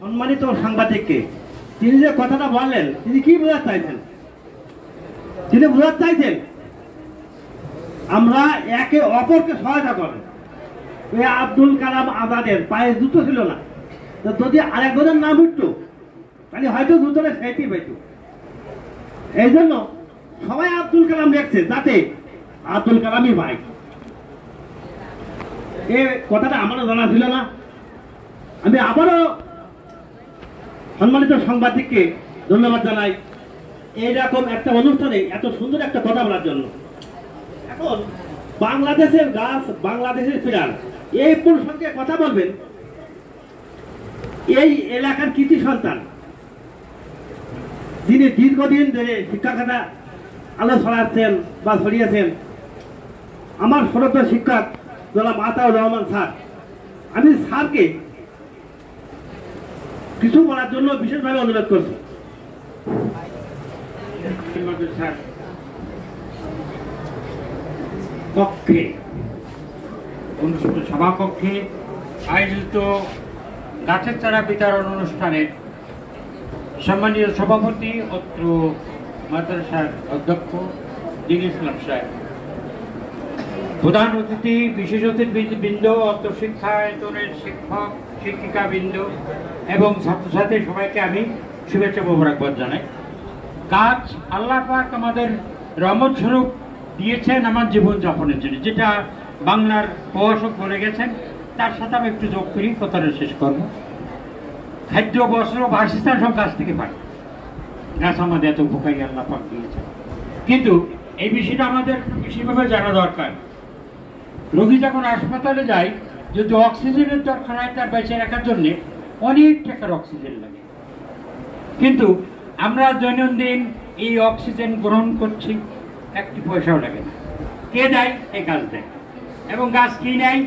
সম্মানিত সাংবাদিককে তিনি যে কথাটা বললেন তিনি কি বোঝাতে চাইছেন? তিনি বোঝাতে চাইছেন আমরা একে অপরকে সহায়তা করেন। ওই আব্দুল কালাম আজাদের পায়ে জুতো ছিল না, তো যদি আরেকজনের নাম উঠতো তাহলে হয়তো জুতোটা সেটি পাইত। এই জন্য সবাই আব্দুল কালাম দেখছে যাতে আব্দুল কালামই পায়। এই কথাটা আমারও জানা ছিল না। আমি আবারও সম্মানিত সাংবাদিককে ধন্যবাদ জানাই এইরকম একটা অনুষ্ঠানে এত সুন্দর একটা কথা বলার জন্য। এখন বাংলাদেশের গাছ, বাংলাদেশের ফিরান, এই প্রসঙ্গে কথা বলবেন এই এলাকার কৃতি সন্তান, যিনি দীর্ঘদিন ধরে শিক্ষাখাতা আলো ছড়াচ্ছেন বা ছড়িয়েছেন, আমার শ্রদ্ধেয় শিক্ষক জনাব আতাউর রহমান স্যার। আমি স্যারকে কিছু বলার জন্য বিশেষভাবে অনুরোধ করছি। কক্ষে অনুষ্ঠিত সভাকক্ষে আয়োজিত গাছের চারা বিতরণ অনুষ্ঠানে সম্মানীয় সভাপতি অত্র মাদ্রাসার অধ্যক্ষ দিন ইসলাম সাহেব, প্রধান অতিথি, বিশেষ অতিথিবৃন্দ, অত্র শিক্ষায়তনের শিক্ষক শিক্ষিকাবৃন্দ এবং ছাত্রছাত্রী সবাইকে আমি শুভেচ্ছা মোবারকবাদ জানাই। গাছ আল্লাহ পাক আমাদের রহমত স্বরূপ দিয়েছেন আমার জীবনযাপনের জন্য, যেটা বাংলার প্রভাষক বলে গেছেন। তার সাথে আমি একটু যোগ করি, কথাটা শেষ করবো। খাদ্য, বস্ত্র, বাসস্থান সব গাছ থেকে পাই। গাছ আমাদের এত উপকারী আল্লাহ পাক দিয়েছেন, কিন্তু এই বিষয়টা আমাদের বেশিভাবে জানা দরকার। রোগী যখন হাসপাতালে যায়, যদি অক্সিজেনের দরকার হয় তার বেঁচে রাখার জন্য অনেক টাকার অক্সিজেন লাগে, কিন্তু আমরা দৈনন্দিন এই অক্সিজেন গ্রহণ করছি, একটি পয়সাও লাগে না। কে দেয়? এই গাছ দেয়। এবং গাছ কি নেয়?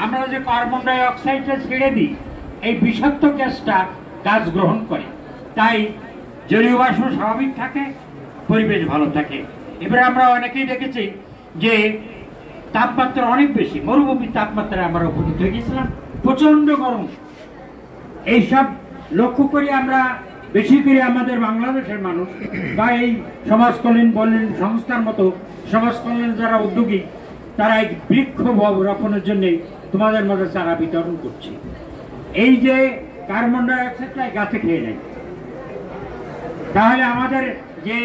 আমরা যে কার্বন ডাই অক্সাইডটা ছেড়ে দিই, এই বিষাক্ত গ্যাসটা গাছ গ্রহণ করে। তাই জলীয় বাষ্প স্বাভাবিক থাকে, পরিবেশ ভালো থাকে। এবারে আমরা অনেকেই দেখেছি যে তাপমাত্রা অনেক বেশি, মরুভূমির তাপমাত্রা আমরা উপনীত হয়ে গেছিলাম, প্রচন্ড গরম। এইসব লক্ষ্য করে আমরা বেশি করে আমাদের বাংলাদেশের মানুষ বা এই সমাজ কল্যাণ বলেন সংস্থার মতো সমাজ কল্যাণ যারা উদ্যোগী, তারা এই বৃক্ষ রোপণের জন্য তোমাদের মধ্যে চারা বিতরণ করছে। এই যে কার্বন ডাই অক্সাইডটা গাছে খেয়ে নেয়, তাহলে আমাদের যে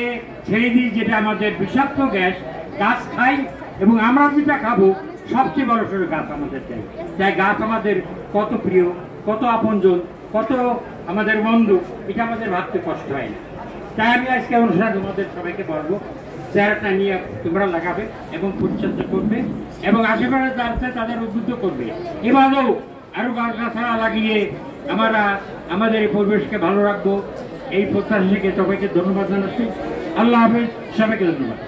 ছেড়ে দিই যেটা আমাদের বিষাক্ত গ্যাস, গাছ খাই এবং আমরা যেটা খাবো সবচেয়ে বড় সড়ো গাছ আমাদের চাই। তাই গাছ আমাদের কত প্রিয়, কত আপনজন, কত আমাদের বন্ধু, এটা আমাদের ভাবতে কষ্ট হয় না। তাই আমি আজকে অনুষ্ঠান তোমাদের সবাইকে বলবো, চেহারাটা নিয়ে তোমরা লাগাবে এবং পরিচর্যা করবে এবং আশেপাশে যাচ্ছে তাদের উদ্বুদ্ধ করবে। এভাবেও আরো গাছগাছাড়া লাগিয়ে আমরা আমাদের এই পরিবেশকে ভালো রাখবো। এই প্রত্যাশা থেকে সবাইকে ধন্যবাদ জানাচ্ছি। আল্লাহ হাফেজ, সবাইকে ধন্যবাদ।